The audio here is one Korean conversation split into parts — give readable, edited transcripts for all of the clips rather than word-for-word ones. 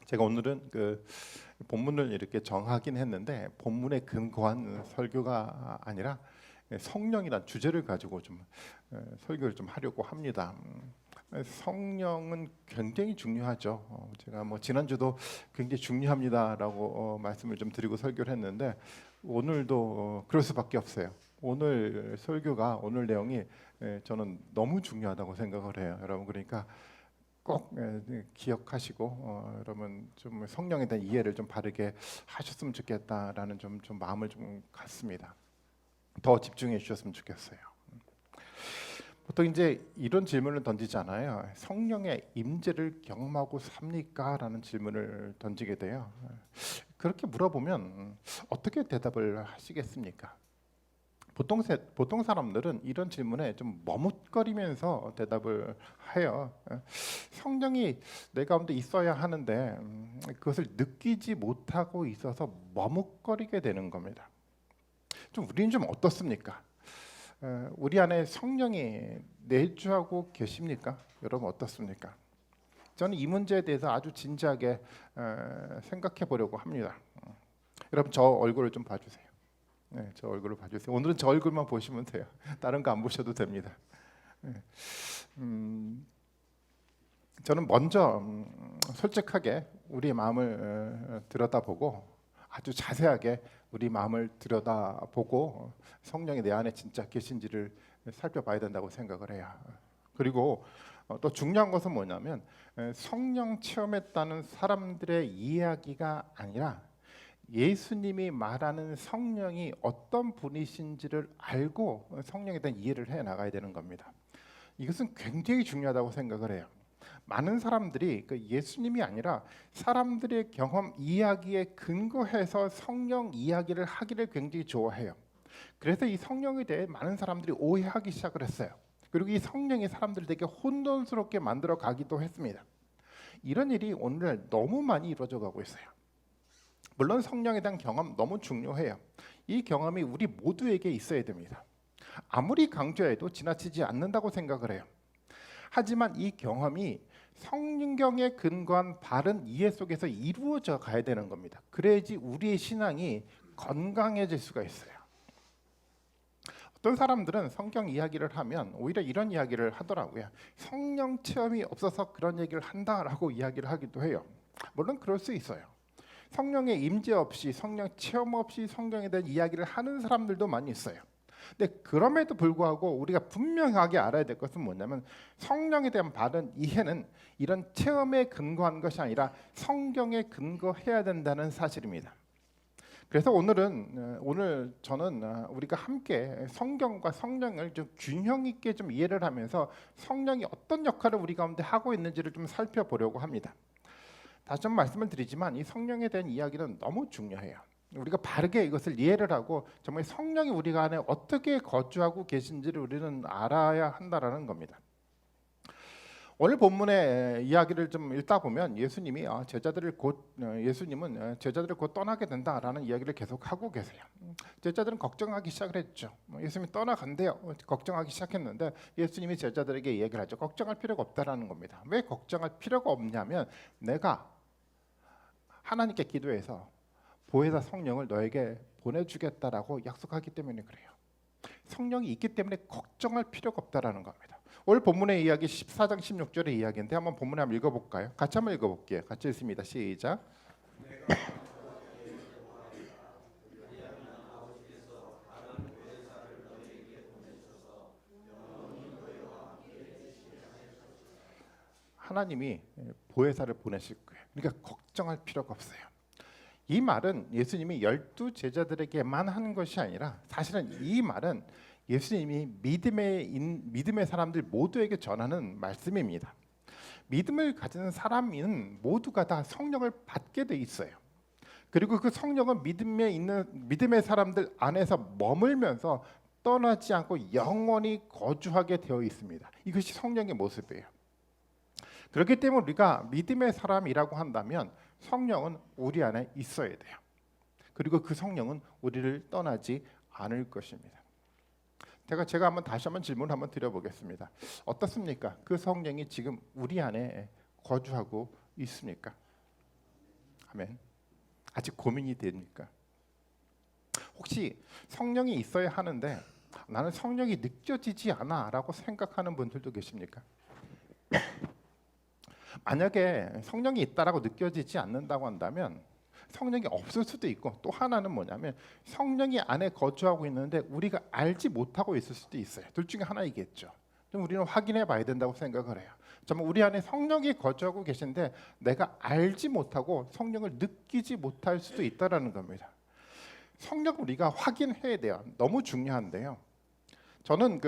제가 오늘은 그 본문을 이렇게 정하긴 했는데 본문에 근거한 설교가 아니라 성령이란 주제를 가지고 좀 설교를 좀 하려고 합니다. 성령은 굉장히 중요하죠. 제가 뭐 지난주도 굉장히 중요합니다라고 말씀을 좀 드리고 설교를 했는데 오늘도 그럴 수밖에 없어요. 오늘 설교가 오늘 내용이 저는 너무 중요하다고 생각을 해요, 여러분. 그러니까 꼭 기억하시고 여러분 좀 성령에 대한 이해를 좀 바르게 하셨으면 좋겠다라는 좀 마음을 좀 갖습니다. 더 집중해 주셨으면 좋겠어요. 보통 이제 이런 질문을 던지잖아요. 성령의 임재를 경험하고 삽니까? 라는 질문을 던지게 돼요. 그렇게 물어보면 어떻게 대답을 하시겠습니까? 보통 사람들은 이런 질문에 좀 머뭇거리면서 대답을 해요. 성령이 내 가운데 있어야 하는데 그것을 느끼지 못하고 있어서 머뭇거리게 되는 겁니다. 좀 우리는 좀 어떻습니까? 우리 안에 성령이 내주하고 계십니까? 여러분 어떻습니까? 저는 이 문제에 대해서 아주 진지하게 생각해 보려고 합니다. 여러분 저 얼굴을 좀 봐주세요. 네, 저 얼굴을 봐주세요. 오늘은 저 얼굴만 보시면 돼요. 다른 거 안 보셔도 됩니다. 네. 저는 먼저 솔직하게 우리 마음을 들여다보고 아주 자세하게 우리 마음을 들여다보고 성령이 내 안에 진짜 계신지를 살펴봐야 된다고 생각을 해요. 그리고 또 중요한 것은 뭐냐면 성령 체험했다는 사람들의 이야기가 아니라 예수님이 말하는 성령이 어떤 분이신지를 알고 성령에 대한 이해를 해 나가야 되는 겁니다. 이것은 굉장히 중요하다고 생각을 해요. 많은 사람들이 그 예수님이 아니라 사람들의 경험 이야기에 근거해서 성령 이야기를 하기를 굉장히 좋아해요. 그래서 이 성령에 대해 많은 사람들이 오해하기 시작을 했어요. 그리고 이 성령이 사람들을 되게 혼돈스럽게 만들어 가기도 했습니다. 이런 일이 오늘날 너무 많이 이루어져 가고 있어요. 물론 성령에 대한 경험 너무 중요해요. 이 경험이 우리 모두에게 있어야 됩니다. 아무리 강조해도 지나치지 않는다고 생각을 해요. 하지만 이 경험이 성경에 근거한 바른 이해 속에서 이루어져 가야 되는 겁니다. 그래야지 우리의 신앙이 건강해질 수가 있어요. 어떤 사람들은 성경 이야기를 하면 오히려 이런 이야기를 하더라고요. 성령 체험이 없어서 그런 얘기를 한다라고 이야기를 하기도 해요. 물론 그럴 수 있어요. 성령의 임재 없이 성령 체험 없이 성경에 대한 이야기를 하는 사람들도 많이 있어요. 근데 그럼에도 불구하고 우리가 분명하게 알아야 될 것은 뭐냐면 성령에 대한 바른 이해는 이런 체험에 근거한 것이 아니라 성경에 근거해야 된다는 사실입니다. 그래서 오늘 저는 우리가 함께 성경과 성령을 좀 균형 있게 좀 이해를 하면서 성령이 어떤 역할을 우리 가운데 하고 있는지를 좀 살펴보려고 합니다. 다시 좀 말씀을 드리지만 이 성령에 대한 이야기는 너무 중요해요. 우리가 바르게 이것을 이해를 하고 정말 성령이 우리가 안에 어떻게 거주하고 계신지를 우리는 알아야 한다라는 겁니다. 오늘 본문의 이야기를 좀 읽다 보면 예수님은 제자들을 곧 떠나게 된다라는 이야기를 계속 하고 계세요. 제자들은 걱정하기 시작을 했죠. 예수님이 떠나간대요. 걱정하기 시작했는데 예수님이 제자들에게 이야기를 하죠. 걱정할 필요가 없다라는 겁니다. 왜 걱정할 필요가 없냐면 내가 하나님께 기도해서 보혜사 성령을 너에게 보내주겠다라고 약속하기 때문에 그래요. 성령이 있기 때문에 걱정할 필요가 없다라는 겁니다. 오늘 본문의 이야기 14장 16절의 이야기인데 한번 본문을 한번 읽어볼까요? 같이 한번 읽어볼게요. 같이 읽습니다. 시작. 하나님이 보혜사를 보내실 거예요. 그러니까 걱정할 필요가 없어요. 이 말은 예수님이 12제자들에게만 하는 것이 아니라 사실은 이 말은 예수님이 믿음의 사람들 모두에게 전하는 말씀입니다. 믿음을 가진 사람은 모두가 다 성령을 받게 돼 있어요. 그리고 그 성령은 믿음의 사람들 안에서 머물면서 떠나지 않고 영원히 거주하게 되어 있습니다. 이것이 성령의 모습이에요. 그렇기 때문에 우리가 믿음의 사람이라고 한다면 성령은 우리 안에 있어야 돼요. 그리고 그 성령은 우리를 떠나지 않을 것입니다. 제가 다시 한번 질문을 한번 드려보겠습니다. 어떻습니까? 그 성령이 지금 우리 안에 거주하고 있습니까? 아멘. 아직 고민이 됩니까? 혹시 성령이 있어야 하는데 나는 성령이 느껴지지 않아라고 생각하는 분들도 계십니까? 만약에 성령이 있다라고 느껴지지 않는다고 한다면 성령이 없을 수도 있고, 또 하나는 뭐냐면 성령이 안에 거주하고 있는데 우리가 알지 못하고 있을 수도 있어요. 둘 중에 하나이겠죠. 좀 우리는 확인해 봐야 된다고 생각을 해요. 정말 우리 안에 성령이 거주하고 계신데 내가 알지 못하고 성령을 느끼지 못할 수도 있다라는 겁니다. 성령 우리가 확인해야 돼요. 너무 중요한데요. 저는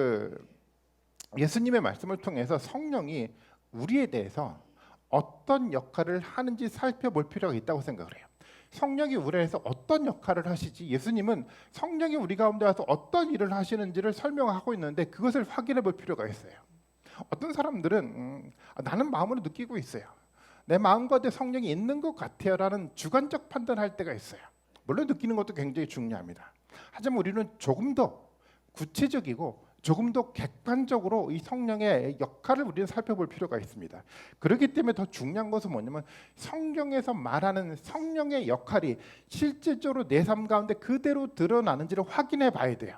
예수님의 말씀을 통해서 성령이 우리에 대해서 어떤 역할을 하는지 살펴볼 필요가 있다고 생각을 해요. 성령이 우리 안에서 어떤 역할을 하시지, 예수님은 성령이 우리 가운데 와서 어떤 일을 하시는지를 설명하고 있는데 그것을 확인해 볼 필요가 있어요. 어떤 사람들은 나는 마음으로 느끼고 있어요. 내 마음 가운데 성령이 있는 것 같아요 라는 주관적 판단할 때가 있어요. 물론 느끼는 것도 굉장히 중요합니다. 하지만 우리는 조금 더 구체적이고 조금 더 객관적으로 이 성령의 역할을 우리는 살펴볼 필요가 있습니다. 그렇기 때문에 더 중요한 것은 뭐냐면 성경에서 말하는 성령의 역할이 실질적으로 내 삶 가운데 그대로 드러나는지를 확인해 봐야 돼요.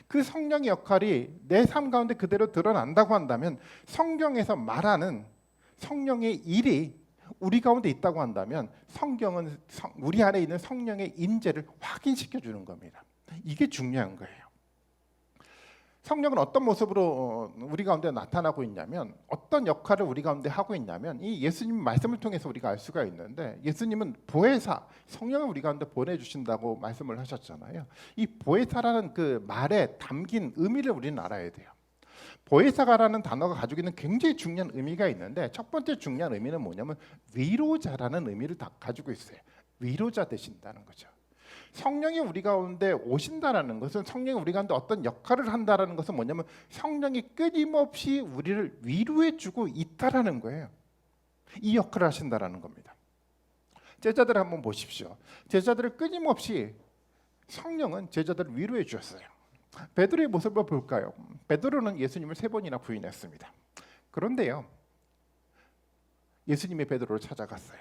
그 성령의 역할이 내 삶 가운데 그대로 드러난다고 한다면, 성경에서 말하는 성령의 일이 우리 가운데 있다고 한다면 성경은 우리 안에 있는 성령의 임재를 확인시켜 주는 겁니다. 이게 중요한 거예요. 성령은 어떤 모습으로 우리 가운데 나타나고 있냐면, 어떤 역할을 우리 가운데 하고 있냐면, 이 예수님 말씀을 통해서 우리가 알 수가 있는데, 예수님은 보혜사, 성령을 우리 가운데 보내주신다고 말씀을 하셨잖아요. 이 보혜사라는 그 말에 담긴 의미를 우리는 알아야 돼요. 보혜사가라는 단어가 가지고 있는 굉장히 중요한 의미가 있는데, 첫 번째 중요한 의미는 뭐냐면 위로자라는 의미를 다 가지고 있어요. 위로자 되신다는 거죠. 성령이 우리 가운데 오신다라는 것은, 성령이 우리 가운데 어떤 역할을 한다라는 것은 뭐냐면 성령이 끊임없이 우리를 위로해주고 있다라는 거예요. 이 역할을 하신다라는 겁니다. 제자들을 한번 보십시오. 제자들을 끊임없이 성령은 제자들을 위로해 주셨어요. 베드로의 모습을 볼까요? 베드로는 예수님을 3번이나 부인했습니다. 그런데요, 예수님이 베드로를 찾아갔어요.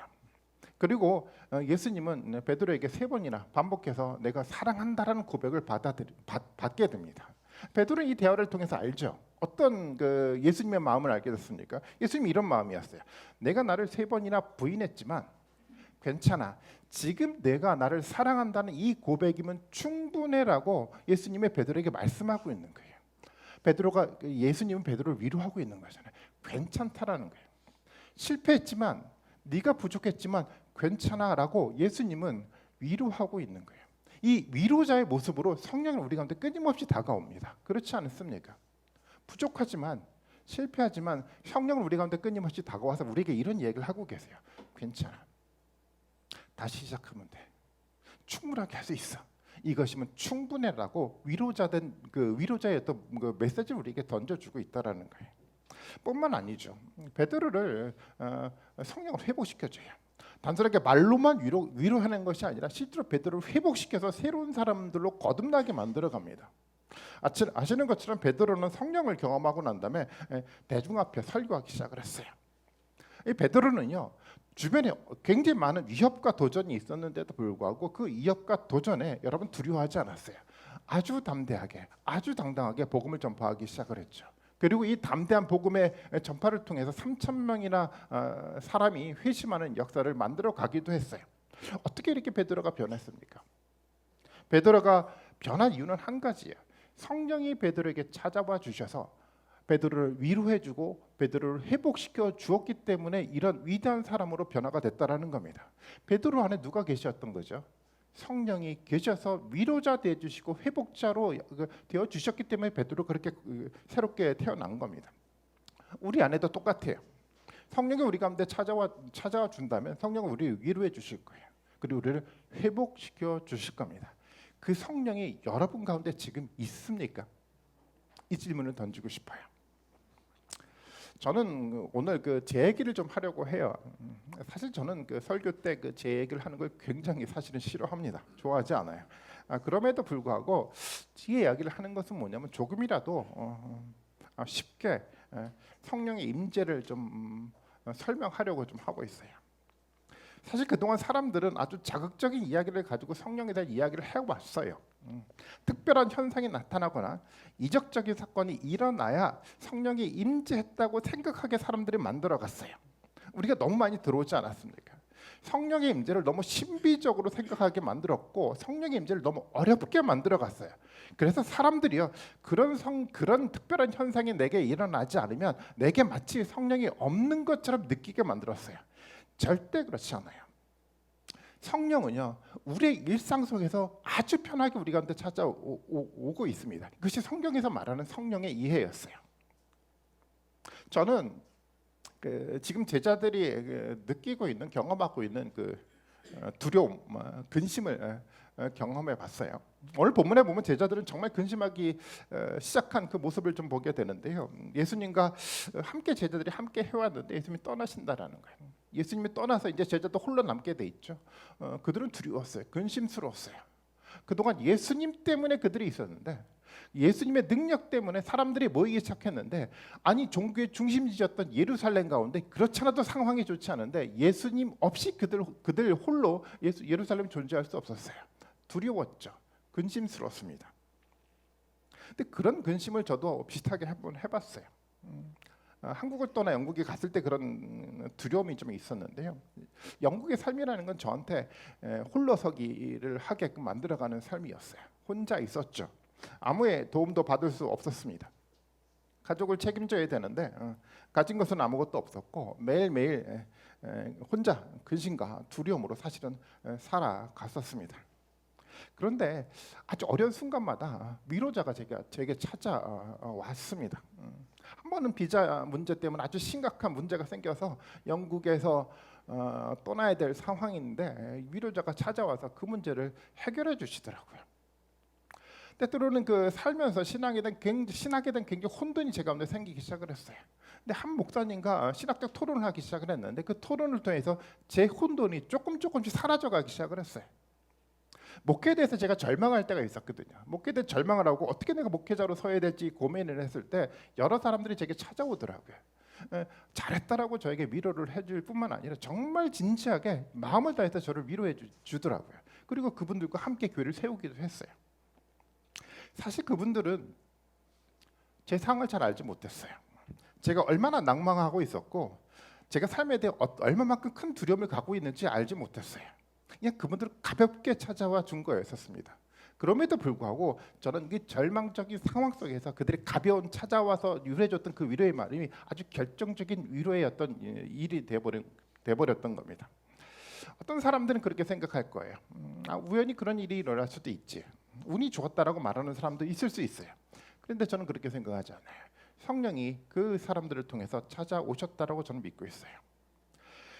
그리고 예수님은 베드로에게 3번이나 반복해서 내가 사랑한다라는 고백을 받게 됩니다. 베드로는 이 대화를 통해서 알죠. 어떤 예수님의 마음을 알게 됐습니까? 예수님이 이런 마음이었어요. 내가 나를 3번이나 부인했지만 괜찮아. 지금 내가 나를 사랑한다는 이 고백이면 충분해라고 예수님의 베드로에게 말씀하고 있는 거예요. 예수님은 베드로를 위로하고 있는 거잖아요. 괜찮다라는 거예요. 실패했지만, 네가 부족했지만 괜찮아라고 예수님은 위로하고 있는 거예요. 이 위로자의 모습으로 성령은 우리 가운데 끊임없이 다가옵니다. 그렇지 않습니까? 부족하지만, 실패하지만 성령은 우리 가운데 끊임없이 다가와서 우리에게 이런 얘기를 하고 계세요. 괜찮아. 다시 시작하면 돼. 충분하게 할 수 있어. 이것이면 충분해라고 위로자의 어떤 메시지를 우리에게 던져주고 있다라는 거예요. 뿐만 아니죠. 베드로를 성령으로 회복시켜줘요. 단순하게 말로만 위로하는 것이 아니라 실제로 베드로를 회복시켜서 새로운 사람들로 거듭나게 만들어갑니다. 아시는 것처럼 베드로는 성령을 경험하고 난 다음에 대중 앞에 설교하기 시작을 했어요. 이 베드로는요, 주변에 굉장히 많은 위협과 도전이 있었는데도 불구하고 그 위협과 도전에 여러분 두려워하지 않았어요. 아주 담대하게, 아주 당당하게 복음을 전파하기 시작을 했죠. 그리고 이 담대한 복음의 전파를 통해서 3,000명이나 사람이 회심하는 역사를 만들어 가기도 했어요. 어떻게 이렇게 베드로가 변했습니까? 베드로가 변한 이유는 한 가지예요. 성령이 베드로에게 찾아와 주셔서 베드로를 위로해주고 베드로를 회복시켜 주었기 때문에 이런 위대한 사람으로 변화가 됐다라는 겁니다. 베드로 안에 누가 계셨던 거죠? 성령이 계셔서 위로자 되어 주시고 회복자로 되어 주셨기 때문에 베드로 그렇게 새롭게 태어난 겁니다. 우리 안에도 똑같아요. 성령이 우리 가운데 찾아와 준다면 성령은 우리를 위로해 주실 거예요. 그리고 우리를 회복시켜 주실 겁니다. 그 성령이 여러분 가운데 지금 있습니까? 이 질문을 던지고 싶어요. 저는 오늘 제 얘기를 좀 하려고 해요. 사실 저는 설교 때 제 얘기를 하는 걸 굉장히 사실은 싫어합니다. 좋아하지 않아요. 그럼에도 불구하고 제 이야기를 하는 것은 뭐냐면 조금이라도 쉽게 성령의 임재를 좀 설명하려고 좀 하고 있어요. 사실 그동안 사람들은 아주 자극적인 이야기를 가지고 성령에 대한 이야기를 해왔어요. 특별한 현상이 나타나거나 이적적인 사건이 일어나야 성령이 임재했다고 생각하게 사람들이 만들어갔어요. 우리가 너무 많이 들어오지 않았습니까? 성령의 임재를 너무 신비적으로 생각하게 만들었고 성령의 임재를 너무 어렵게 만들어갔어요. 그래서 사람들이요 그런 특별한 현상이 내게 일어나지 않으면 내게 마치 성령이 없는 것처럼 느끼게 만들었어요. 절대 그렇지 않아요. 성령은요 우리의 일상 속에서 아주 편하게 우리 가운데 찾아오고 있습니다. 그것이 성경에서 말하는 성령의 이해였어요. 저는 지금 제자들이 느끼고 있는 경험하고 있는 두려움, 근심을 경험해 봤어요. 오늘 본문에 보면 제자들은 정말 근심하기 시작한 그 모습을 좀 보게 되는데요. 예수님과 함께 제자들이 함께 해왔는데 예수님이 떠나신다라는 거예요. 예수님이 떠나서 이제 제자도 홀로 남게 돼 있죠. 그들은 두려웠어요. 근심스러웠어요. 그동안 예수님 때문에 그들이 있었는데 예수님의 능력 때문에 사람들이 모이기 시작했는데 아니 종교의 중심지였던 예루살렘 가운데 그렇지 않아도 상황이 좋지 않은데 예수님 없이 그들 홀로 예루살렘 존재할 수 없었어요. 두려웠죠. 근심스러웠습니다. 근데 그런 근심을 저도 비슷하게 한번 해봤어요. 한국을 떠나 영국에 갔을 때 그런 두려움이 좀 있었는데요. 영국의 삶이라는 건 저한테 홀로서기를 하게끔 만들어가는 삶이었어요. 혼자 있었죠. 아무의 도움도 받을 수 없었습니다. 가족을 책임져야 되는데 가진 것은 아무것도 없었고 매일매일 혼자 근심과 두려움으로 사실은 살아갔었습니다. 그런데 아주 어려운 순간마다 위로자가 제게 찾아왔습니다. 한 번은 비자 문제 때문에 아주 심각한 문제가 생겨서 영국에서 떠나야 될 상황인데 위로자가 찾아와서 그 문제를 해결해 주시더라고요. 때때로는 살면서 신학에 대한 굉장히 혼돈이 제 가운데 생기기 시작을 했어요. 근데 한 목사님과 신학적 토론을 하기 시작을 했는데 그 토론을 통해서 제 혼돈이 조금씩 사라져가기 시작을 했어요. 목회에 대해서 제가 절망할 때가 있었거든요. 목회에 대해 절망을 하고 어떻게 내가 목회자로 서야 될지 고민을 했을 때 여러 사람들이 제게 찾아오더라고요. 잘했다라고 저에게 위로를 해줄 뿐만 아니라 정말 진지하게 마음을 다해서 저를 위로해 주더라고요. 그리고 그분들과 함께 교회를 세우기도 했어요. 사실 그분들은 제 상황을 잘 알지 못했어요. 제가 얼마나 낭망하고 있었고 제가 삶에 대해 얼마만큼 큰 두려움을 갖고 있는지 알지 못했어요. 그냥 그분들은 가볍게 찾아와 준 거였었습니다. 그럼에도 불구하고 저는 이 절망적인 상황 속에서 그들이 가벼운 찾아와서 위로해줬던 그 위로의 말이 아주 결정적인 위로의 어떤 일이 돼버렸던 겁니다. 어떤 사람들은 그렇게 생각할 거예요. 우연히 그런 일이 일어날 수도 있지. 운이 좋았다라고 말하는 사람도 있을 수 있어요. 그런데 저는 그렇게 생각하지 않아요. 성령이 그 사람들을 통해서 찾아오셨다라고 저는 믿고 있어요.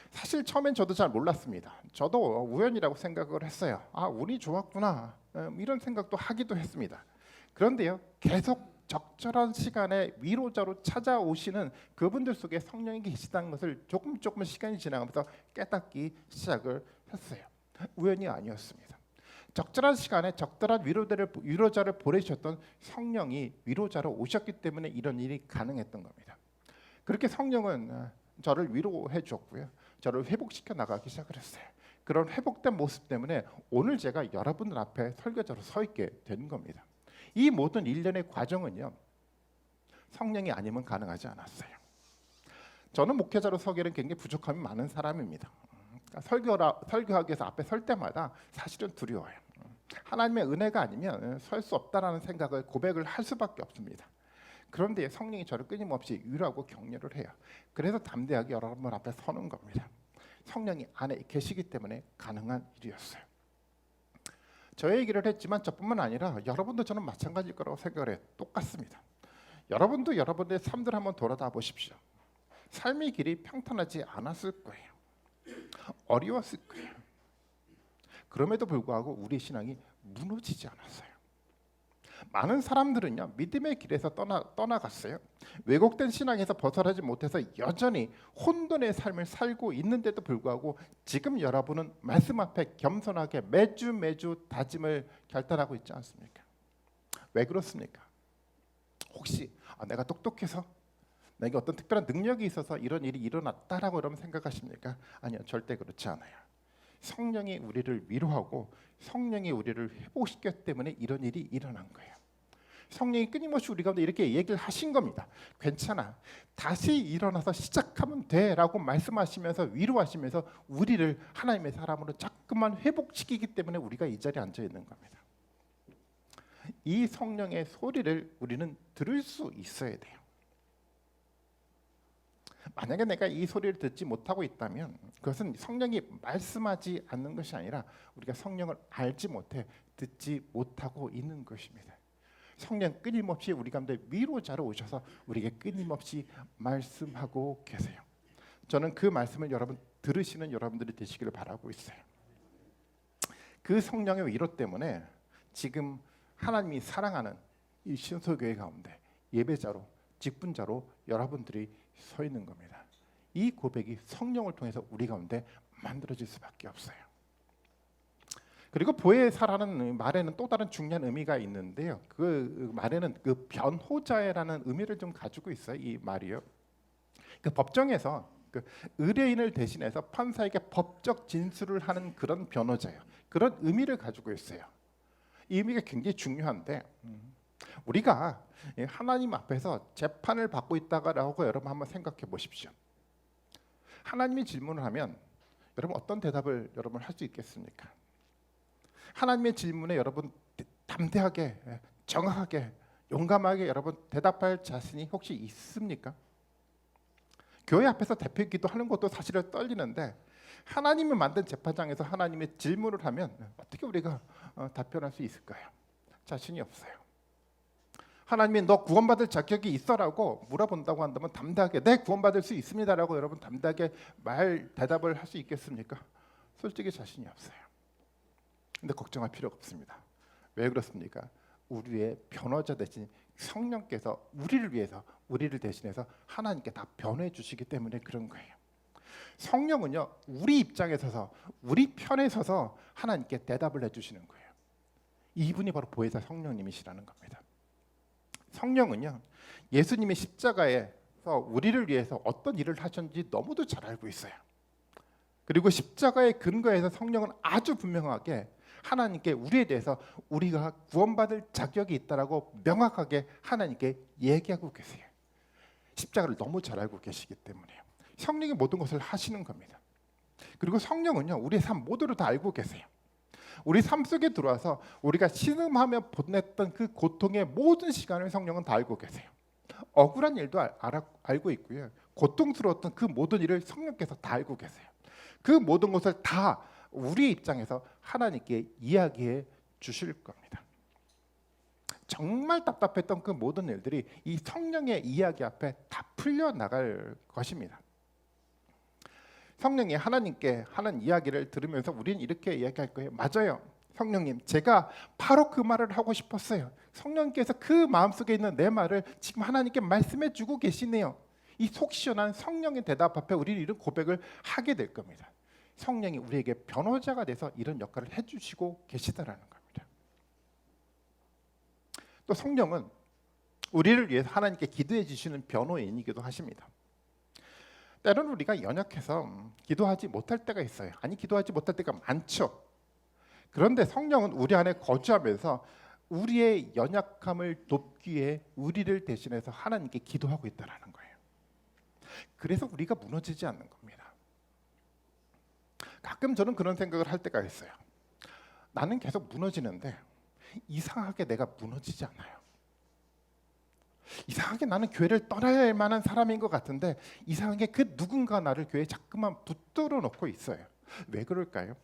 사실 처음엔 저도 잘 몰랐습니다. 저도 우연이라고 생각을 했어요. 운이 좋았구나 이런 생각도 하기도 했습니다. 그런데요 계속 적절한 시간에 위로자로 찾아오시는 그분들 속에 성령이 계시다는 것을 조금 시간이 지나가면서 깨닫기 시작을 했어요. 우연이 아니었습니다. 적절한 시간에 적절한 위로자를 보내셨던 성령이 위로자로 오셨기 때문에 이런 일이 가능했던 겁니다. 그렇게 성령은 저를 위로해 주었고요. 저를 회복시켜 나가기 시작을 했어요. 그런 회복된 모습 때문에 오늘 제가 여러분들 앞에 설교자로 서 있게 된 겁니다. 이 모든 일련의 과정은요. 성령이 아니면 가능하지 않았어요. 저는 목회자로 서기에는 굉장히 부족함이 많은 사람입니다. 설교하기 위해서 앞에 설 때마다 사실은 두려워요. 하나님의 은혜가 아니면 설 수 없다라는 생각을 고백을 할 수밖에 없습니다. 그런데 성령이 저를 끊임없이 위로하고 격려를 해요. 그래서 담대하게 여러분 앞에 서는 겁니다. 성령이 안에 계시기 때문에 가능한 일이었어요. 저의 얘기를 했지만 저뿐만 아니라 여러분도 저는 마찬가지일 거라고 생각을 해요. 똑같습니다. 여러분도 여러분의 삶들 한번 돌아다 보십시오. 삶의 길이 평탄하지 않았을 거예요. 어려웠을 거예요. 그럼에도 불구하고 우리의 신앙이 무너지지 않았어요. 많은 사람들은요 믿음의 길에서 떠나갔어요. 왜곡된 신앙에서 벗어나지 못해서 여전히 혼돈의 삶을 살고 있는데도 불구하고 지금 여러분은 말씀 앞에 겸손하게 매주 다짐을 결단하고 있지 않습니까? 왜 그렇습니까? 혹시 내가 똑똑해서 내게 어떤 특별한 능력이 있어서 이런 일이 일어났다라고 여러분 생각하십니까? 아니요, 절대 그렇지 않아요. 성령이 우리를 위로하고 성령이 우리를 회복시켰기 때문에 이런 일이 일어난 거예요. 성령이 끊임없이 우리 가운데 이렇게 얘기를 하신 겁니다. 괜찮아, 다시 일어나서 시작하면 돼 라고 말씀하시면서 위로하시면서 우리를 하나님의 사람으로 자꾸만 회복시키기 때문에 우리가 이 자리에 앉아 있는 겁니다. 이 성령의 소리를 우리는 들을 수 있어야 돼요. 만약에 내가 이 소리를 듣지 못하고 있다면 그것은 성령이 말씀하지 않는 것이 아니라 우리가 성령을 알지 못해 듣지 못하고 있는 것입니다. 성령 끊임없이 우리 가운데 위로자로 오셔서 우리에게 끊임없이 말씀하고 계세요. 저는 그 말씀을 여러분 들으시는 여러분들이 되시기를 바라고 있어요. 그 성령의 위로 때문에 지금 하나님이 사랑하는 이 신소교회 가운데 예배자로 직분자로 여러분들이 서 있는 겁니다. 이 고백이 성령을 통해서 우리 가운데 만들어질 수밖에 없어요. 그리고 보혜사라는 말에는 또 다른 중요한 의미가 있는데요. 그 말에는 그 변호자라는 의미를 좀 가지고 있어요. 이 말이요. 그 법정에서 그 의뢰인을 대신해서 판사에게 법적 진술을 하는 그런 변호자예요. 그런 의미를 가지고 있어요. 이 의미가 굉장히 중요한데 우리가 하나님 앞에서 재판을 받고 있다라고 여러분 한번 생각해 보십시오. 하나님이 질문을 하면 여러분 어떤 대답을 여러분 할 수 있겠습니까? 하나님의 질문에 여러분 담대하게, 정확하게, 용감하게 여러분 대답할 자신이 혹시 있습니까? 교회 앞에서 대표 기도하는 것도 사실은 떨리는데 하나님을 만든 재판장에서 하나님의 질문을 하면 어떻게 우리가 답변할 수 있을까요? 자신이 없어요. 하나님이 너 구원받을 자격이 있어라고 물어본다고 한다면 담대하게 네 구원받을 수 있습니다라고 여러분 담대하게 대답을 할 수 있겠습니까? 솔직히 자신이 없어요. 근데 걱정할 필요가 없습니다. 왜 그렇습니까? 우리의 변호자 대신 성령께서 우리를 위해서 우리를 대신해서 하나님께 다 변호해 주시기 때문에 그런 거예요. 성령은요 우리 입장에 서서 우리 편에 서서 하나님께 대답을 해주시는 거예요. 이분이 바로 보혜사 성령님이시라는 겁니다. 성령은요 예수님이 십자가에서 우리를 위해서 어떤 일을 하셨는지 너무도 잘 알고 있어요. 그리고 십자가의 근거에서 성령은 아주 분명하게 하나님께 우리에 대해서 우리가 구원받을 자격이 있다라고 명확하게 하나님께 얘기하고 계세요. 십자가를 너무 잘 알고 계시기 때문에요. 성령이 모든 것을 하시는 겁니다. 그리고 성령은요 우리의 삶 모두를 다 알고 계세요. 우리 삶 속에 들어와서 우리가 신음하며 보냈던 그 고통의 모든 시간을 성령은 다 알고 계세요. 억울한 일도 알고 있고요. 고통스러웠던 그 모든 일을 성령께서 다 알고 계세요. 그 모든 것을 다 우리 입장에서 하나님께 이야기해 주실 겁니다. 정말 답답했던 그 모든 일들이 이 성령의 이야기 앞에 다 풀려나갈 것입니다. 성령이 하나님께 하는 이야기를 들으면서 우리는 이렇게 이야기할 거예요. 맞아요. 성령님, 제가 바로 그 말을 하고 싶었어요. 성령께서 그 마음속에 있는 내 말을 지금 하나님께 말씀해 주고 계시네요. 이 속 시원한 성령의 대답 앞에 우리는 이런 고백을 하게 될 겁니다. 성령이 우리에게 변호자가 돼서 이런 역할을 해주시고 계시다라는 겁니다. 또 성령은 우리를 위해서 하나님께 기도해 주시는 변호인이기도 하십니다. 때로는 우리가 연약해서 기도하지 못할 때가 있어요. 아니 기도하지 못할 때가 많죠. 그런데 성령은 우리 안에 거주하면서 우리의 연약함을 돕기 위해 우리를 대신해서 하나님께 기도하고 있다는 거예요. 그래서 우리가 무너지지 않는 겁니다. 가끔 저는 그런 생각을 할 때가 있어요. 나는 계속 무너지는데 이상하게 내가 무너지지 않아요. 이상하게 나는 교회를 떠나야 할 만한 사람인 것 같은데 이상하게 그 누군가 나를 교회에 자꾸만 붙들어 놓고 있어요. 왜 그럴까요?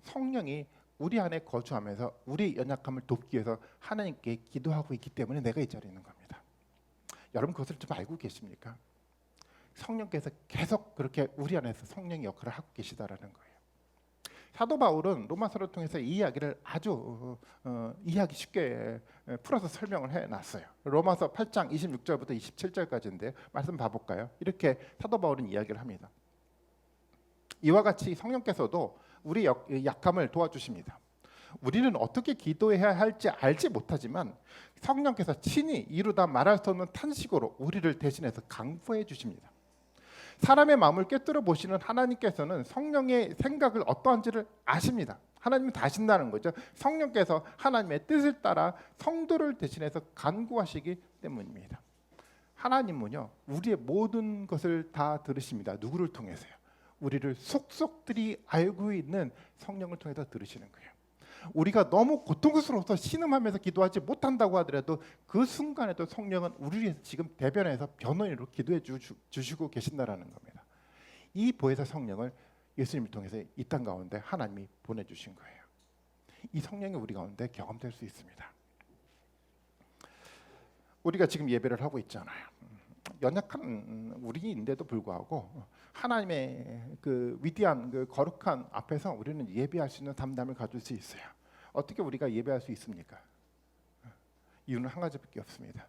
성령이 우리 안에 거주하면서 우리 연약함을 돕기 위해서 하나님께 기도하고 있기 때문에 내가 이 자리에 있는 겁니다. 여러분 그것을 좀 알고 계십니까? 성령께서 계속 그렇게 우리 안에서 성령의 역할을 하고 계시다라는 거예요. 사도 바울은 로마서를 통해서 이 이야기를 아주 이해하기 쉽게 풀어서 설명을 해놨어요. 로마서 8장 26절부터 27절까지인데 말씀 봐볼까요? 이렇게 사도 바울은 이야기를 합니다. 이와 같이 성령께서도 우리 약함을 도와주십니다. 우리는 어떻게 기도해야 할지 알지 못하지만 성령께서 친히 이루다 말할 수 없는 탄식으로 우리를 대신해서 간구해 주십니다. 사람의 마음을 꿰뚫어 보시는 하나님께서는 성령의 생각을 어떠한지를 아십니다. 하나님은 다 아신다는 거죠. 성령께서 하나님의 뜻을 따라 성도를 대신해서 간구하시기 때문입니다. 하나님은요, 우리의 모든 것을 다 들으십니다. 누구를 통해서요? 우리를 속속들이 알고 있는 성령을 통해서 들으시는 거예요. 우리가 너무 고통스러워서 신음하면서 기도하지 못한다고 하더라도 그 순간에도 성령은 우리를 위해서 지금 대변해서 변호인으로 기도해 주시고 계신다라는 겁니다. 이 보혜사 성령을 예수님을 통해서 이 땅 가운데 하나님이 보내주신 거예요. 이 성령이 우리 가운데 경험될 수 있습니다. 우리가 지금 예배를 하고 있잖아요. 연약한 우리인데도 불구하고 하나님의 그 위대한 그 거룩한 앞에서 우리는 예배할 수 있는 담담을 가질 수 있어요. 어떻게 우리가 예배할 수 있습니까? 이유는 한 가지밖에 없습니다.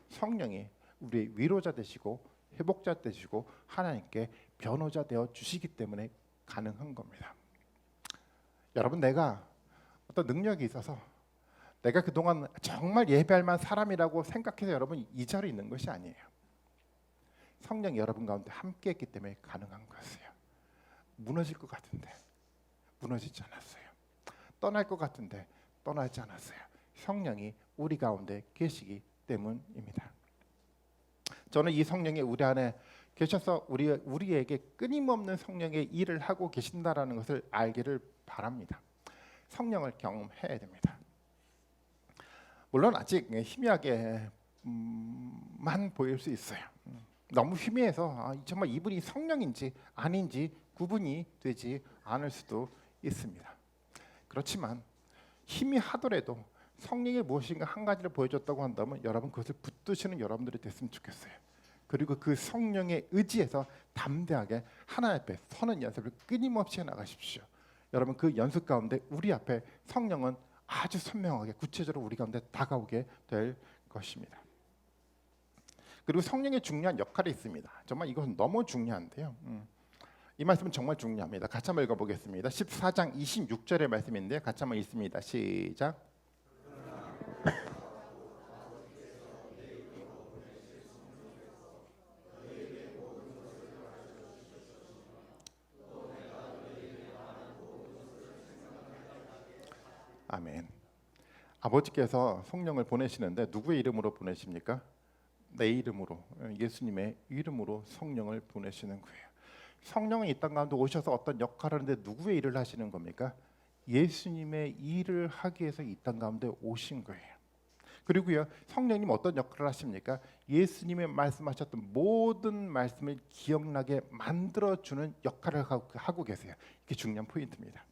성령이 우리의 위로자 되시고 회복자 되시고 하나님께 변호자 되어 주시기 때문에 가능한 겁니다. 여러분, 내가 어떤 능력이 있어서 내가 그동안 정말 예배할 만한 사람이라고 생각해서 여러분 이 자리에 있는 것이 아니에요. 성령이 여러분 가운데 함께 했기 때문에 가능한 것이에요. 무너질 것 같은데 무너지지 않았어요. 떠날 것 같은데 떠나지 않았어요. 성령이 우리 가운데 계시기 때문입니다. 저는 이 성령이 우리 안에 계셔서 우리에게 끊임없는 성령의 일을 하고 계신다라는 것을 알기를 바랍니다. 성령을 경험해야 됩니다. 물론 아직 희미하게만 보일 수 있어요. 너무 희미해서 정말 이분이 성령인지 아닌지 구분이 되지 않을 수도 있습니다. 그렇지만 희미하더라도 성령이 무엇인가 한 가지를 보여줬다고 한다면 여러분 그것을 붙드시는 여러분들이 됐으면 좋겠어요. 그리고 그 성령의 의지에서 담대하게 하나님 앞에 서는 연습을 끊임없이 해나가십시오. 여러분 그 연습 가운데 우리 앞에 성령은 아주 선명하게 구체적으로 우리 가운데 다가오게 될 것입니다. 그리고 성령의 중요한 역할이 있습니다. 정말 이것은 너무 중요한데요. 이 말씀은 정말 중요합니다. 같이 한번 읽어보겠습니다. 14장 26절의 말씀인데 같이 한번 읽습니다. 시작. 아멘. 아버지께서 성령을 보내시는데 누구의 이름으로 보내십니까? 내 이름으로, 예수님의 이름으로 성령을 보내시는 거예요. 성령은 이 땅 가운데 오셔서 어떤 역할을 하는데 누구의 일을 하시는 겁니까? 예수님의 일을 하기 위해서 이 땅 가운데 오신 거예요. 그리고요, 성령님 어떤 역할을 하십니까? 예수님의 말씀하셨던 모든 말씀을 기억나게 만들어주는 역할을 하고 계세요. 이게 중요한 포인트입니다.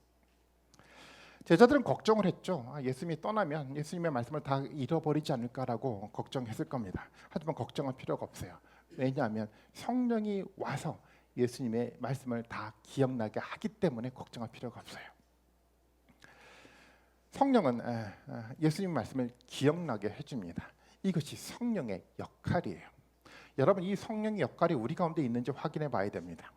제자들은 걱정을 했죠. 예수님이 떠나면 예수님의 말씀을 다 잃어버리지 않을까라고 걱정했을 겁니다. 하지만 걱정할 필요가 없어요. 왜냐하면 성령이 와서 예수님의 말씀을 다 기억나게 하기 때문에 걱정할 필요가 없어요. 성령은 예수님 말씀을 기억나게 해줍니다. 이것이 성령의 역할이에요. 여러분 이 성령의 역할이 우리 가운데 있는지 확인해 봐야 됩니다.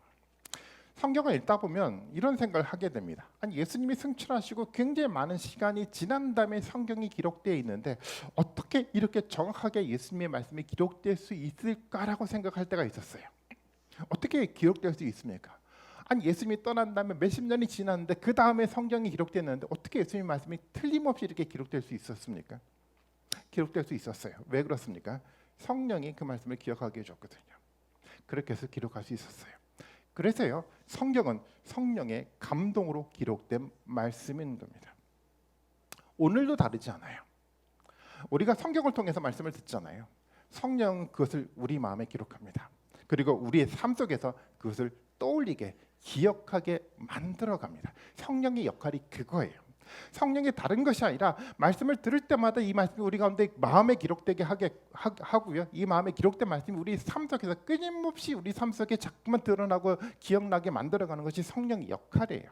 성경을 읽다 보면 이런 생각을 하게 됩니다. 아니 예수님이 승천하시고 굉장히 많은 시간이 지난 다음에 성경이 기록되어 있는데 어떻게 이렇게 정확하게 예수님의 말씀이 기록될 수 있을까라고 생각할 때가 있었어요. 어떻게 기록될 수 있습니까? 아니 예수님이 떠난 다음에 몇십 년이 지났는데 그 다음에 성경이 기록됐는데 어떻게 예수님의 말씀이 틀림없이 이렇게 기록될 수 있었습니까? 기록될 수 있었어요. 왜 그렇습니까? 성령이 그 말씀을 기억하게 해줬거든요. 그렇게 해서 기록할 수 있었어요. 그래서요, 성경은 성령의 감동으로 기록된 말씀인 겁니다. 오늘도 다르지 않아요. 우리가 성경을 통해서 말씀을 듣잖아요. 성령은 그것을 우리 마음에 기록합니다. 그리고 우리의 삶 속에서 그것을 떠올리게 기억하게 만들어갑니다. 성령의 역할이 그거예요. 성령이 다른 것이 아니라 말씀을 들을 때마다 이 말씀이 우리 가운데 마음에 기록되게 하고요. 이 마음에 기록된 말씀이 우리 삶 속에서 끊임없이 우리 삶 속에 자꾸만 드러나고 기억나게 만들어가는 것이 성령의 역할이에요.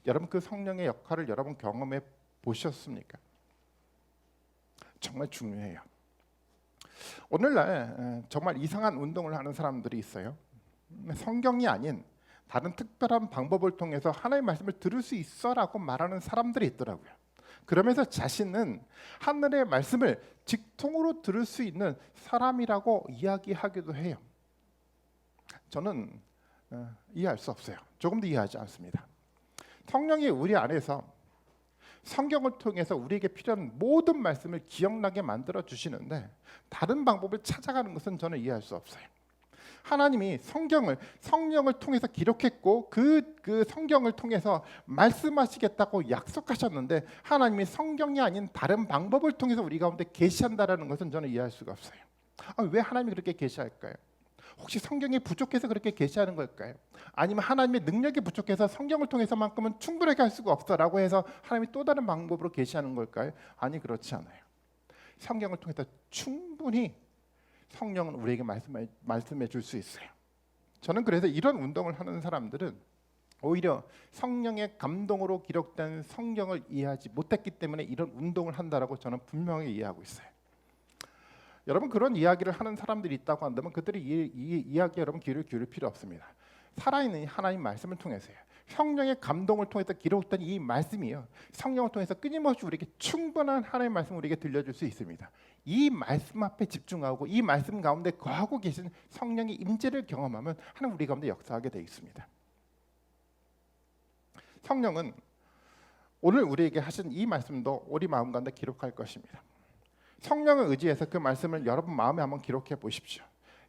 여러분 그 성령의 역할을 여러분 경험해 보셨습니까? 정말 중요해요. 오늘날 정말 이상한 운동을 하는 사람들이 있어요. 성경이 아닌 다른 특별한 방법을 통해서 하나님의 말씀을 들을 수 있어라고 말하는 사람들이 있더라고요. 그러면서 자신은 하늘의 말씀을 직통으로 들을 수 있는 사람이라고 이야기하기도 해요. 저는 이해할 수 없어요. 조금도 이해하지 않습니다. 성령이 우리 안에서 성경을 통해서 우리에게 필요한 모든 말씀을 기억나게 만들어 주시는데 다른 방법을 찾아가는 것은 저는 이해할 수 없어요. 하나님이 성령을 통해서 기록했고 그 성경을 통해서 말씀하시겠다고 약속하셨는데 하나님이 성경이 아닌 다른 방법을 통해서 우리 가운데 계시한다라는 것은 저는 이해할 수가 없어요. 왜 하나님이 그렇게 계시할까요? 혹시 성경이 부족해서 그렇게 계시하는 걸까요? 아니면 하나님의 능력이 부족해서 성경을 통해서만큼은 충분하게 할 수가 없어라고 해서 하나님이 또 다른 방법으로 계시하는 걸까요? 아니, 그렇지 않아요. 성경을 통해서 충분히 성령은 우리에게 말씀해 줄 수 있어요. 저는 그래서 이런 운동을 하는 사람들은 오히려 성령의 감동으로 기록된 성경을 이해하지 못했기 때문에 이런 운동을 한다라고 저는 분명히 이해하고 있어요. 여러분, 그런 이야기를 하는 사람들이 있다고 한다면 그들이 이 이야기에 여러분 귀를 기울일 필요 없습니다. 살아있는 하나님 말씀을 통해서요. 성령의 감동을 통해서 기록된 이 말씀이요. 성령을 통해서 끊임없이 우리에게 충분한 하나님의 말씀을 우리에게 들려줄 수 있습니다. 이 말씀 앞에 집중하고 이 말씀 가운데 거하고 계신 성령의 임재를 경험하면 하나님 우리 가운데 역사하게 되어 있습니다. 성령은 오늘 우리에게 하신 이 말씀도 우리 마음 가운데 기록할 것입니다. 성령을 의지해서 그 말씀을 여러분 마음에 한번 기록해 보십시오.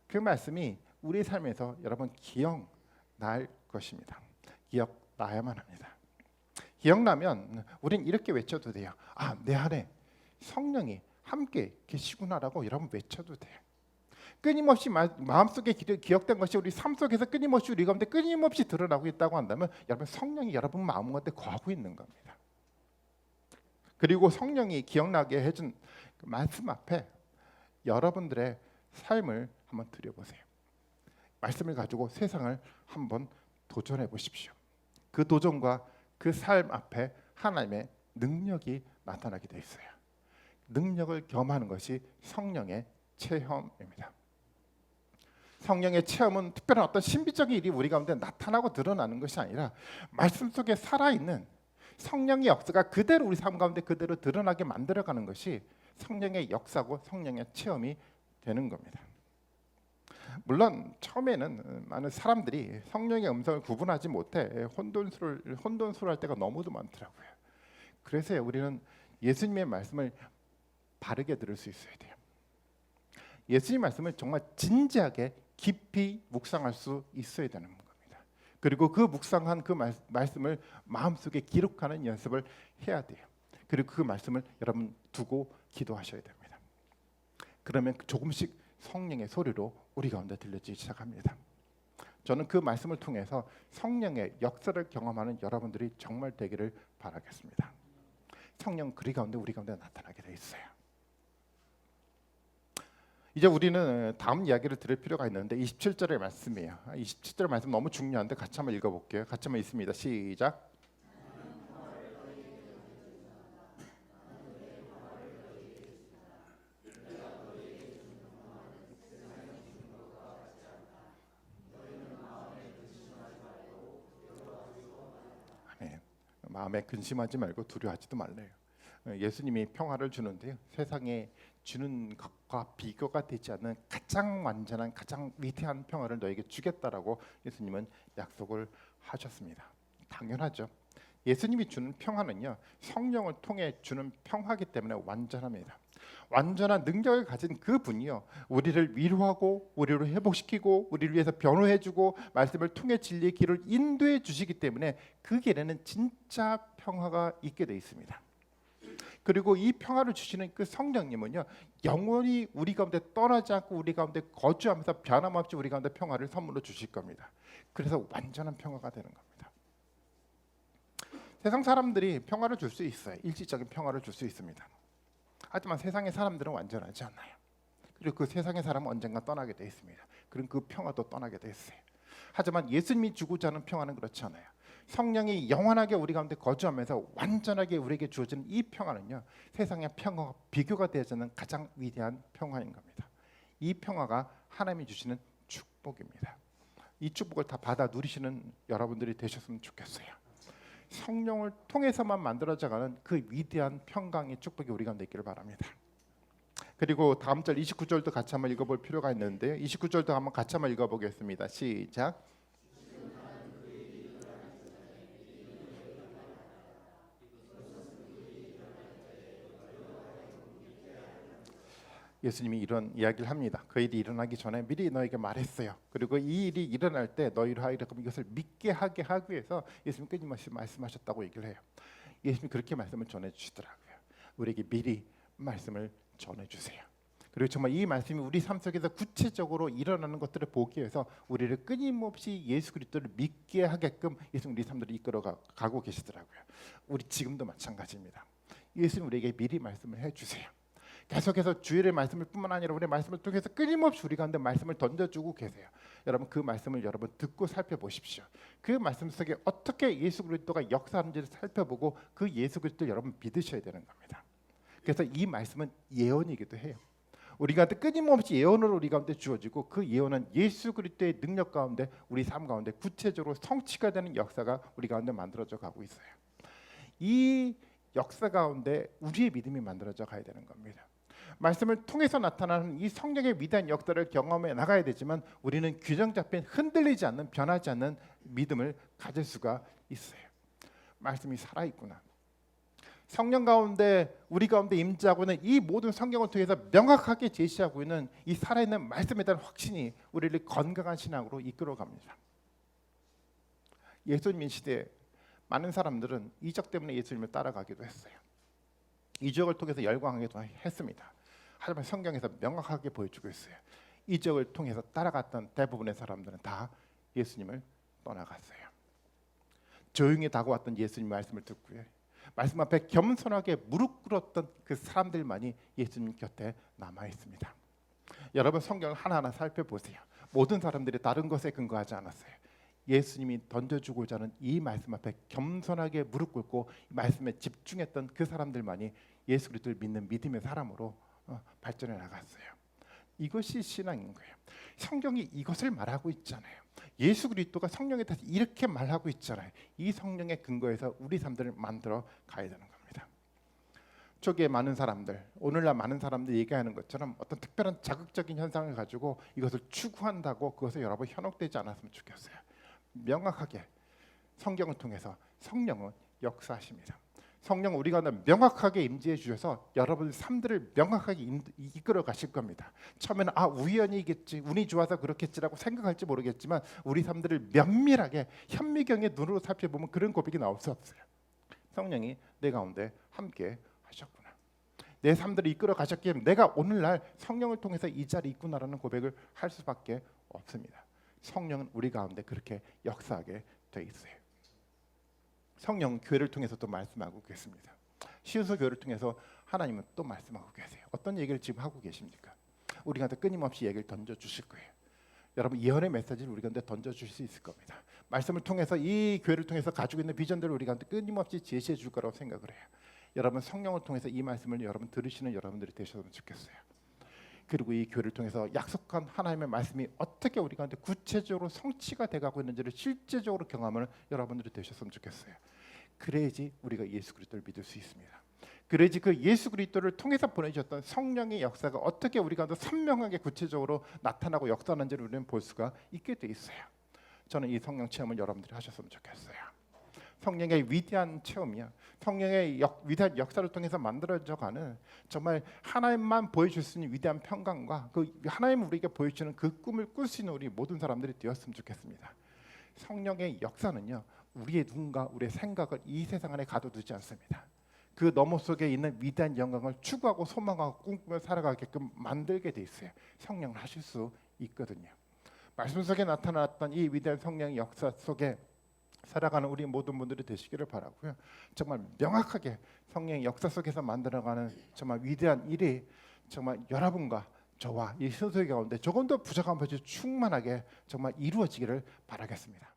그 말씀이 우리 삶에서 여러분 기억날 것입니다. 기억나야만 합니다. 기억나면 우린 이렇게 외쳐도 돼요. 내 안에 성령이 함께 계시구나라고 여러분 외쳐도 돼요. 끊임없이 마음속에 기억된 것이 우리 삶 속에서 끊임없이 우리 가운데 끊임없이 드러나고 있다고 한다면 여러분 성령이 여러분 마음 가운데 거하고 있는 겁니다. 그리고 성령이 기억나게 해준 그 말씀 앞에 여러분들의 삶을 한번 들여보세요. 말씀을 가지고 세상을 한번 도전해 보십시오. 그 도전과 그 삶 앞에 하나님의 능력이 나타나게 돼 있어요. 능력을 경험하는 것이 성령의 체험입니다. 성령의 체험은 특별한 어떤 신비적인 일이 우리 가운데 나타나고 드러나는 것이 아니라 말씀 속에 살아있는 성령의 역사가 그대로 우리 삶 가운데 그대로 드러나게 만들어가는 것이 성령의 역사고 성령의 체험이 되는 겁니다. 물론 처음에는 많은 사람들이 성령의 음성을 구분하지 못해 혼돈스러울 할 때가 너무도 많더라고요. 그래서 우리는 예수님의 말씀을 바르게 들을 수 있어야 돼요. 예수님 말씀을 정말 진지하게 깊이 묵상할 수 있어야 되는 겁니다. 그리고 그 묵상한 그 말씀을 마음속에 기록하는 연습을 해야 돼요. 그리고 그 말씀을 여러분 두고 기도하셔야 됩니다. 그러면 조금씩 성령의 소리로 우리 가운데 들려지기 시작합니다. 저는 그 말씀을 통해서 성령의 역사를 경험하는 여러분들이 정말 되기를 바라겠습니다. 성령 우리 가운데 나타나게 돼 있어요. 이제 우리는 다음 이야기를 들을 필요가 있는데 27절의 말씀이에요. 27절의 말씀 너무 중요한데 같이 한번 읽어볼게요. 같이 한번 읽습니다. 시작. 아멘. 마음에 근심하지 말고 두려워하지도 말래요. 예수님이 평화를 주는데요. 세상에 주는 것과 비교가 되지 않는 가장 완전한 가장 위대한 평화를 너에게 주겠다라고 예수님은 약속을 하셨습니다. 당연하죠. 예수님이 주는 평화는요. 성령을 통해 주는 평화이기 때문에 완전합니다. 완전한 능력을 가진 그분이요. 우리를 위로하고 우리를 회복시키고 우리를 위해서 변호해주고 말씀을 통해 진리의 길을 인도해 주시기 때문에 그 길에는 진짜 평화가 있게 돼 있습니다. 그리고 이 평화를 주시는 그 성령님은요. 영원히 우리 가운데 떠나지 않고 우리 가운데 거주하면서 변함없이 우리 가운데 평화를 선물로 주실 겁니다. 그래서 완전한 평화가 되는 겁니다. 세상 사람들이 평화를 줄 수 있어요. 일시적인 평화를 줄 수 있습니다. 하지만 세상의 사람들은 완전하지 않아요. 그리고 그 세상의 사람은 언젠가 떠나게 돼 있습니다. 그럼 그 평화도 떠나게 돼 있어요. 하지만 예수님이 주고자 하는 평화는 그렇지 않아요. 성령이 영원하게 우리 가운데 거주하면서 완전하게 우리에게 주어지는 이 평화는요. 세상의 평화와 비교가 되지 않는 가장 위대한 평화인 겁니다. 이 평화가 하나님이 주시는 축복입니다. 이 축복을 다 받아 누리시는 여러분들이 되셨으면 좋겠어요. 성령을 통해서만 만들어져가는 그 위대한 평강의 축복이 우리 가운데 있기를 바랍니다. 그리고 다음 절 29절도 같이 한번 읽어볼 필요가 있는데요. 29절도 한번 같이 한번 읽어보겠습니다. 시작. 예수님이 이런 이야기를 합니다. 그 일이 일어나기 전에 미리 너에게 말했어요. 그리고 이 일이 일어날 때 너희로 하여금 이것을 믿게 하게 하기 위해서 예수님 끊임없이 말씀하셨다고 얘기를 해요. 예수님이 그렇게 말씀을 전해주시더라고요. 우리에게 미리 말씀을 전해주세요. 그리고 정말 이 말씀이 우리 삶 속에서 구체적으로 일어나는 것들을 보기 위해서 우리를 끊임없이 예수 그리스도를 믿게 하게끔 예수님 우리 삶들을 이끌어가고 계시더라고요. 우리 지금도 마찬가지입니다. 예수님 우리에게 미리 말씀을 해주세요. 계속해서 주일의 말씀을 뿐만 아니라 우리의 말씀을 통해서 끊임없이 우리 가운데 말씀을 던져주고 계세요. 여러분 그 말씀을 여러분 듣고 살펴보십시오. 그 말씀 속에 어떻게 예수 그리스도가 역사하는지를 살펴보고 그 예수 그리스도를 여러분 믿으셔야 되는 겁니다. 그래서 이 말씀은 예언이기도 해요. 우리 가운데 끊임없이 예언으로 우리 가운데 주어지고 그 예언은 예수 그리스도의 능력 가운데 우리 삶 가운데 구체적으로 성취가 되는 역사가 우리 가운데 만들어져 가고 있어요. 이 역사 가운데 우리의 믿음이 만들어져 가야 되는 겁니다. 말씀을 통해서 나타나는 이 성령의 위대한 역사를 경험해 나가야 되지만 우리는 규정 잡힌 흔들리지 않는 변하지 않는 믿음을 가질 수가 있어요. 말씀이 살아있구나. 성령 가운데 우리 가운데 임재하고 있는 이 모든 성경을 통해서 명확하게 제시하고 있는 이 살아있는 말씀에 대한 확신이 우리를 건강한 신앙으로 이끌어갑니다. 예수님 시대에 많은 사람들은 이적 때문에 예수님을 따라가기도 했어요. 이적을 통해서 열광하기도 했습니다. 하지만 성경에서 명확하게 보여주고 있어요. 이적을 통해서 따라갔던 대부분의 사람들은 다 예수님을 떠나갔어요. 조용히 다가왔던 예수님 말씀을 듣고요. 말씀 앞에 겸손하게 무릎 꿇었던 그 사람들만이 예수님 곁에 남아 있습니다. 여러분 성경을 하나하나 살펴보세요. 모든 사람들이 다른 것에 근거하지 않았어요. 예수님이 던져주고자 하는 이 말씀 앞에 겸손하게 무릎 꿇고 이 말씀에 집중했던 그 사람들만이 예수 그리스도를 믿는 믿음의 사람으로 발전해 나갔어요. 이것이 신앙인 거예요. 성경이 이것을 말하고 있잖아요. 예수 그리스도가 성령에 대해서 이렇게 말하고 있잖아요. 이 성령의 근거에서 우리 삶들을 만들어 가야 되는 겁니다. 초기에 많은 사람들, 오늘날 많은 사람들이 얘기하는 것처럼 어떤 특별한 자극적인 현상을 가지고 이것을 추구한다고 그것에 여러분 현혹되지 않았으면 좋겠어요. 명확하게 성경을 통해서 성령은 역사하십니다. 성령 우리 가운데 명확하게 임재해 주셔서 여러분 삶들을 명확하게 이끌어 가실 겁니다. 처음에는 우연이겠지, 운이 좋아서 그렇겠지라고 생각할지 모르겠지만 우리 삶들을 면밀하게 현미경의 눈으로 살펴보면 그런 고백이 나올 수 없어요. 성령이 내 가운데 함께 하셨구나. 내 삶들을 이끌어 가셨기에 내가 오늘날 성령을 통해서 이 자리에 있구나라는 고백을 할 수밖에 없습니다. 성령은 우리 가운데 그렇게 역사하게 돼 있어요. 성령 교회를 통해서 또 말씀하고 계십니다. 시우서 교회를 통해서 하나님은 또 말씀하고 계세요. 어떤 얘기를 지금 하고 계십니까? 우리한테 끊임없이 얘기를 던져주실 거예요. 여러분 예언의 메시지를 우리한테 던져주실 수 있을 겁니다. 말씀을 통해서 이 교회를 통해서 가지고 있는 비전들을 우리한테 끊임없이 제시해 줄 거라고 생각을 해요. 여러분 성령을 통해서 이 말씀을 여러분 들으시는 여러분들이 되셨으면 좋겠어요. 그리고 이 교회를 통해서 약속한 하나님의 말씀이 어떻게 우리 가운데 구체적으로 성취가 돼가고 있는지를 실제적으로 경험을 여러분들이 되셨으면 좋겠어요. 그래야지 우리가 예수 그리스도를 믿을 수 있습니다. 그래야지 그 예수 그리스도를 통해서 보내주셨던 성령의 역사가 어떻게 우리 가운데 선명하게 구체적으로 나타나고 역사하는지를 우리는 볼 수가 있게 돼 있어요. 저는 이 성령 체험을 여러분들이 하셨으면 좋겠어요. 성령의 위대한 체험이야. 성령의 위대한 역사를 통해서 만들어져가는 정말 하나님만 보여줄 수 있는 위대한 평강과 그 하나님 우리에게 보여주는 그 꿈을 꿀 수 있는 우리 모든 사람들이 되었으면 좋겠습니다. 성령의 역사는요, 우리의 눈과 우리의 생각을 이 세상 안에 가둬두지 않습니다. 그 너머 속에 있는 위대한 영광을 추구하고 소망하고 꿈꾸며 살아가게끔 만들게 돼 있어요. 성령을 하실 수 있거든요. 말씀 속에 나타났던 이 위대한 성령의 역사 속에 살아가는 우리 모든 분들이 되시기를 바라고요. 정말 명확하게 성령의 역사 속에서 만들어가는 정말 위대한 일이 정말 여러분과 저와 이 신소의 가운데 조금 더 부족한 것이 충만하게 정말 이루어지기를 바라겠습니다.